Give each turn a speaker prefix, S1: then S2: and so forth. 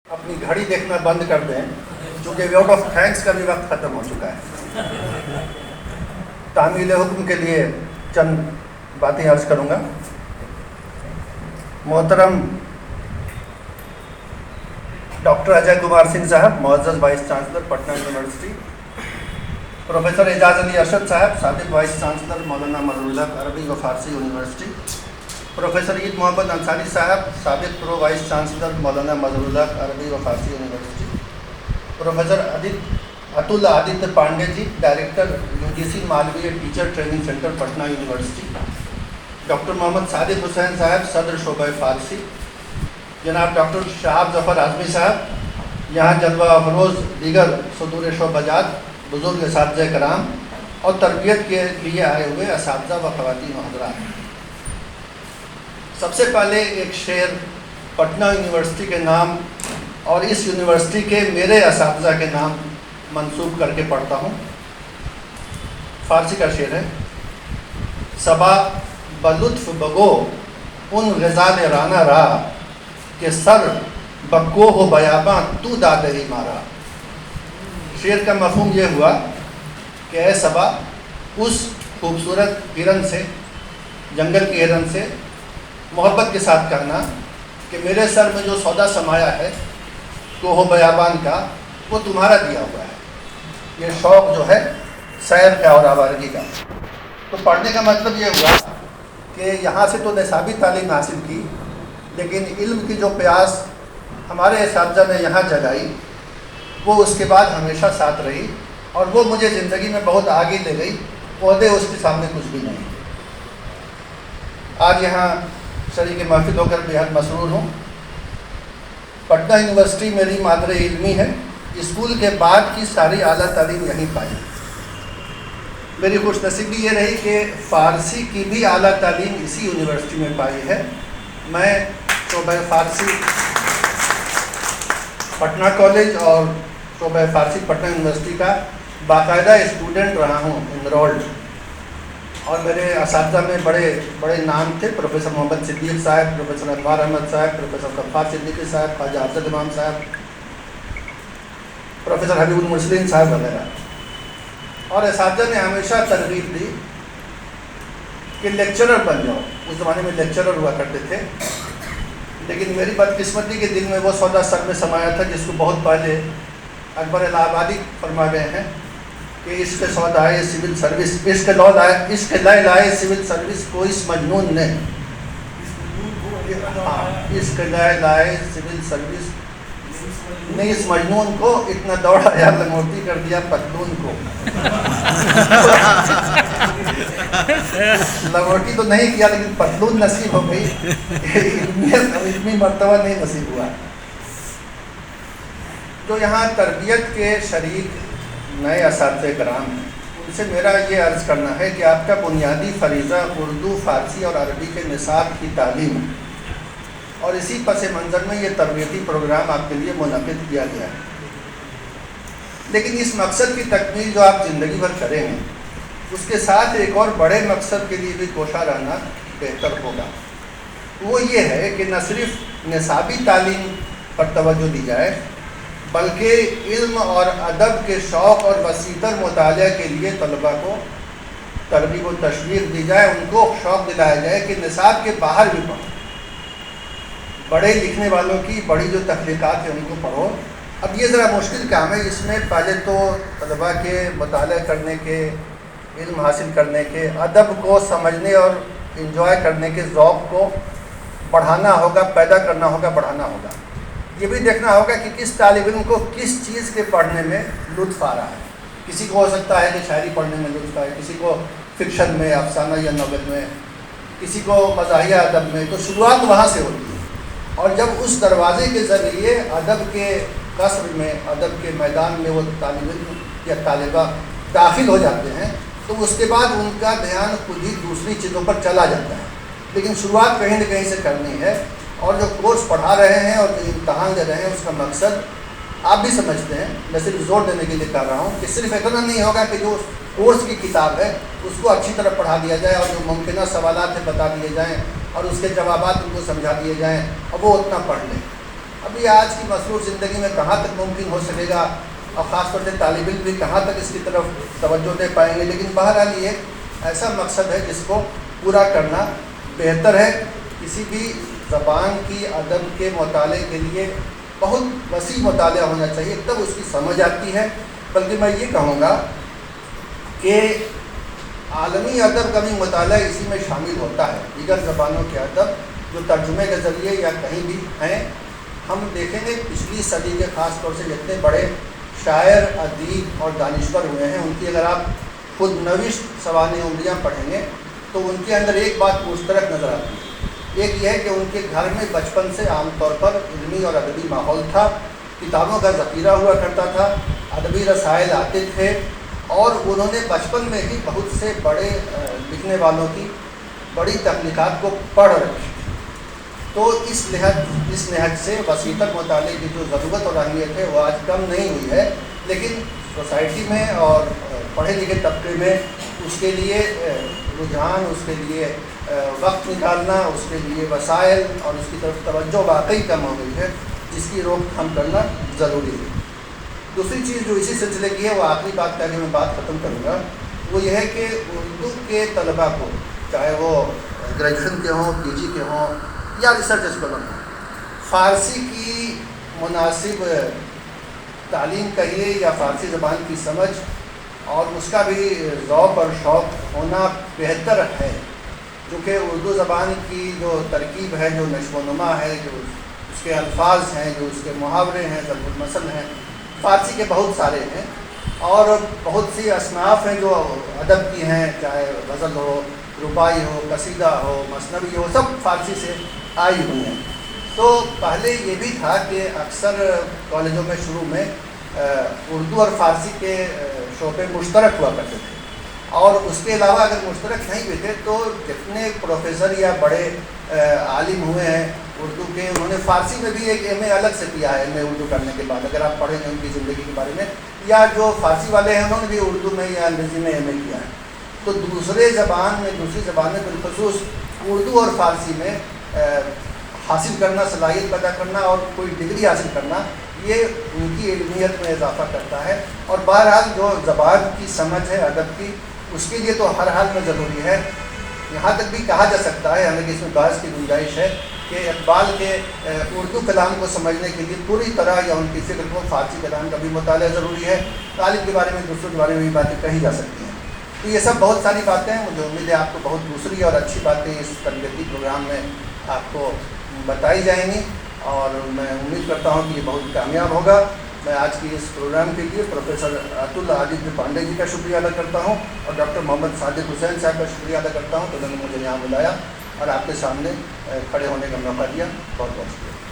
S1: اپنی گھڑی دیکھنا بند کر دیں، چونکہ ووٹ آف تھینکس کا بھی وقت ختم ہو چکا ہے۔ تعمیل حکم کے لیے چند باتیں عرض کروں گا۔ محترم ڈاکٹر اجے کمار سنگھ صاحب، معزز vice chancellor Patna university, professor Ejaz Ali Arshad صاحب، سابق وائس چانسلر مولانا مظہور الحق عربی و فارسی یونیورسٹی، پروفیسر عید محمد انصاری صاحب، سابق pro vice chancellor Maulana Mazharul Haque عربی و فارسی university, professor Atul Aditya Pandey ji, director UGC Malviya teacher training centre Patna university, doctor Mohammad Sadiq Hussain صاحب، صدر شعبہ فارسی، جناب ڈاکٹر شہاب ظفر اعظمی صاحب، یہاں جلوہ افروز دیگر صدور شعبہ جات، بزرگ اساتذہ کرام اور تربیت کے لیے آئے ہوئے اساتذہ و خواتین و حضرات، سب سے پہلے ایک شعر پٹنہ یونیورسٹی کے نام اور اس یونیورسٹی کے میرے اساتذہ کے نام منسوب کر کے پڑھتا ہوں۔ فارسی کا شعر ہے: صبا بلطف بگو ان غزال رانا را، کہ سر بکو ہو بیاباں تو دادہی مارا۔ شعر کا مفہوم یہ ہوا کہ اے صبا، اس خوبصورت ہرن سے، جنگل کی ہرن سے محبت کے ساتھ کہنا کہ میرے سر میں جو سودا سمایا ہے کوہ بیابان کا، وہ تمہارا دیا ہوا ہے۔ یہ شوق جو ہے سیر کا اور آوارگی کا۔ تو پڑھنے کا مطلب یہ ہوا کہ یہاں سے تو نصابی تعلیم حاصل کی، لیکن علم کی جو پیاس ہمارے اساتذہ نے یہاں جگائی وہ اس کے بعد ہمیشہ ساتھ رہی، اور وہ مجھے زندگی میں بہت آگے لے گئی۔ عہدے اس کے سامنے کچھ بھی نہیں۔ آج یہاں شریک محفل ہو کر بےحد مسرور ہوں۔ پٹنہ یونیورسٹی میری مادر علمی ہے۔ اسکول کے بعد کی ساری اعلیٰ تعلیم یہیں پائی۔ میری خوش نصیبی یہ رہی کہ فارسی کی بھی اعلیٰ تعلیم اسی یونیورسٹی میں پائی ہے۔ میں شعبہ فارسی پٹنہ کالج اور شعبہ فارسی پٹنہ یونیورسٹی کا باقاعدہ اسٹوڈنٹ رہا ہوں، انرولڈ، اور میرے اساتذہ میں بڑے بڑے نام تھے: پروفیسر محمد صدیق صاحب، پروفیسر انوار احمد صاحب، پروفیسر غفار صدیقی صاحب، خواجہ افضل امام صاحب، پروفیسر حبیب المرسلین صاحب وغیرہ۔ اور اساتذہ نے ہمیشہ ترغیب دی کہ لیکچرر بن جاؤ۔ اس زمانے میں لیکچرر ہوا کرتے تھے، لیکن میری بدقسمتی کے دل میں وہ سودا سر میں سمایا تھا جس کو بہت پہلے اکبر الہ آبادی فرما گئے ہیں کہ عشق سودائے سول سروس، عشق لائے لائے سول سروس کو اس مجنون نے، عشق لائے لائے سول سروس نے اس مجنون کو اتنا دوڑایا لنگوٹی کر دیا پتلون کو۔ لنگوٹی تو نہیں کیا لیکن پتلون نصیب ہو گئی، علمی مرتبہ نہیں نصیب ہوا۔ جو یہاں تربیت کے شریک نئے اساتذہ کرام ہیں، ان سے میرا یہ عرض کرنا ہے کہ آپ کا بنیادی فریضہ اردو، فارسی اور عربی کے نصاب کی تعلیم ہے، اور اسی پس منظر میں یہ تربیتی پروگرام آپ کے لیے منعقد کیا گیا ہے۔ لیکن اس مقصد کی تکمیل جو آپ زندگی بھر کریں گے، اس کے ساتھ ایک اور بڑے مقصد کے لیے بھی کوشاں رہنا بہتر ہوگا۔ وہ یہ ہے کہ نہ صرف نصابی تعلیم پر توجہ دی جائے، بلکہ علم اور ادب کے شوق اور وسیع مطالعہ کے لیے طلباء کو ترغیب و تشویق دی جائے، ان کو شوق دلایا جائے کہ نصاب کے باہر بھی پڑھو، بڑے لکھنے والوں کی بڑی جو تخلیقات ہیں ان کو پڑھو۔ اب یہ ذرا مشکل کام ہے، اس میں پہلے تو طلباء کے مطالعہ کرنے کے، علم حاصل کرنے کے، ادب کو سمجھنے اور انجوائے کرنے کے ذوق کو بڑھانا ہوگا، پیدا کرنا ہوگا، بڑھانا ہوگا۔ یہ بھی دیکھنا ہوگا کہ کس طالب علم کو کس چیز کے پڑھنے میں لطف آ رہا ہے۔ کسی کو ہو سکتا ہے کہ شاعری پڑھنے میں لطف آئے، کسی کو فکشن میں، افسانہ یا ناول میں، کسی کو مزاحیہ ادب میں۔ تو شروعات وہاں سے ہوتی ہے، اور جب اس دروازے کے ذریعے ادب کے قصر میں، ادب کے میدان میں وہ طالب علم یا طالبہ داخل ہو جاتے ہیں، تو اس کے بعد ان کا دھیان خود ہی دوسری چیزوں پر چلا جاتا ہے۔ لیکن شروعات کہیں نہ کہیں سے کرنی ہے، اور جو کورس پڑھا رہے ہیں اور جو امتحان دے رہے ہیں اس کا مقصد آپ بھی سمجھتے ہیں۔ میں صرف زور دینے کے لیے کہہ رہا ہوں کہ صرف اتنا نہیں ہوگا کہ جو کورس کی کتاب ہے اس کو اچھی طرح پڑھا دیا جائے، اور جو ممکنہ سوالات ہیں بتا دیے جائیں، اور اس کے جوابات ان کو سمجھا دیے جائیں، اور وہ اتنا پڑھ لیں۔ ابھی آج کی مصروف زندگی میں کہاں تک ممکن ہو سکے گا، اور خاص طور سے طالب علم بھی کہاں تک اس کی طرف توجہ دے پائیں گے، لیکن بہرحال یہ ایسا مقصد ہے جس کو پورا کرنا بہتر ہے۔ کسی بھی زبان کی ادب کے مطالعے کے لیے بہت وسیع مطالعہ ہونا چاہیے، تب اس کی سمجھ آتی ہے۔ بلکہ میں یہ کہوں گا کہ عالمی ادب کا بھی مطالعہ اسی میں شامل ہوتا ہے، دیگر زبانوں کے ادب جو ترجمے کے ذریعے یا کہیں بھی ہیں۔ ہم دیکھیں گے پچھلی صدی کے خاص طور سے جتنے بڑے شاعر، ادیب اور دانشور ہوئے ہیں، ان کی اگر آپ خود نوشت سوانح عمریاں پڑھیں گے تو ان کے اندر ایک بات مشترک نظر آتی ہے۔ ایک یہ ہے کہ ان کے گھر میں بچپن سے عام طور پر علمی اور ادبی ماحول تھا، کتابوں کا ذخیرہ ہوا کرتا تھا، ادبی رسائل آتے تھے، اور انہوں نے بچپن میں ہی بہت سے بڑے لکھنے والوں کی بڑی تخلیقات کو پڑھ رکھی۔ تو اس نہج سے وسیع تر مطالعے کی جو ضرورت اور اہمیت ہے وہ آج کم نہیں ہوئی ہے، لیکن سوسائٹی میں اور پڑھے لکھے طبقے میں اس کے لیے رجحان، اس کے لیے وقت نکالنا، اس کے لیے وسائل اور اس کی طرف توجہ واقعی کم ہو گئی ہے، جس کی روک تھام کرنا ضروری ہے۔ دوسری چیز جو اسی سلسلے کی ہے، وہ آخری بات کر کے میں بات ختم کروں گا، وہ یہ ہے کہ اردو کے طلباء کو، چاہے وہ گریجویشن کے ہوں، پی جی کے ہوں یا ریسرچ اسکالر ہوں، فارسی کی مناسب تعلیم کہیے یا فارسی زبان کی سمجھ اور اس کا بھی ذوق اور شوق ہونا بہتر ہے، کیونکہ اردو زبان کی جو ترکیب ہے، جو نشو و نما ہے، جو اس کے الفاظ ہیں، جو اس کے محاورے ہیں، ضرب المثل ہیں، فارسی کے بہت سارے ہیں، اور بہت سی اصناف ہیں جو ادب کی ہیں، چاہے غزل ہو، رباعی ہو، قصیدہ ہو، مثنوی ہو، سب فارسی سے آئی ہوئی ہیں۔ تو پہلے یہ بھی تھا کہ اکثر کالجوں میں شروع میں اردو اور فارسی کے شعبے مشترک ہوا کرتے تھے، اور اس کے علاوہ اگر مشترک نہیں ہوئے تھے تو جتنے پروفیسر یا بڑے عالم ہوئے ہیں اردو کے، انہوں نے فارسی میں بھی ایک ایم اے الگ سے کیا ہے، ایم اے اردو کرنے کے بعد، اگر آپ پڑھیں گے ان کی زندگی کے بارے میں، یا جو فارسی والے ہیں انہوں نے بھی اردو میں یا انگریزی میں ایم اے کیا ہے۔ تو دوسری زبان میں بالخصوص اردو اور فارسی میں حاصل کرنا، صلاحیت پیدا کرنا اور کوئی ڈگری حاصل کرنا، یہ ان کی علمیت میں اضافہ کرتا ہے، اور بہرحال جو زبان کی سمجھ ہے ادب کی، اس کے لیے تو ہر حال میں ضروری ہے۔ یہاں تک بھی کہا جا سکتا ہے، حالانکہ اس میں بحث کی گنجائش ہے، کہ اقبال کے اردو کلام کو سمجھنے کے لیے پوری طرح یا ان کی فکر کو فارسی کلام کا بھی مطالعہ ضروری ہے۔ طالب کے بارے میں، دوسروں کے بارے میں بھی باتیں کہی جا سکتی ہیں۔ تو یہ سب بہت ساری باتیں ہیں، مجھے امید ہے آپ کو بہت دوسری اور اچھی باتیں اس تربیتی پروگرام میں آپ کو بتائی جائیں گی، اور میں امید کرتا ہوں کہ یہ بہت کامیاب ہوگا۔ میں آج کی اس پروگرام کے لیے پروفیسر اتل آدتیہ پانڈے جی کا شکریہ ادا کرتا ہوں، اور ڈاکٹر محمد صادق حسین صاحب کا شکریہ ادا کرتا ہوں کہ انہوں نے مجھے یہاں بلایا اور آپ کے سامنے کھڑے ہونے کا موقع دیا۔ بہت بہت شکریہ۔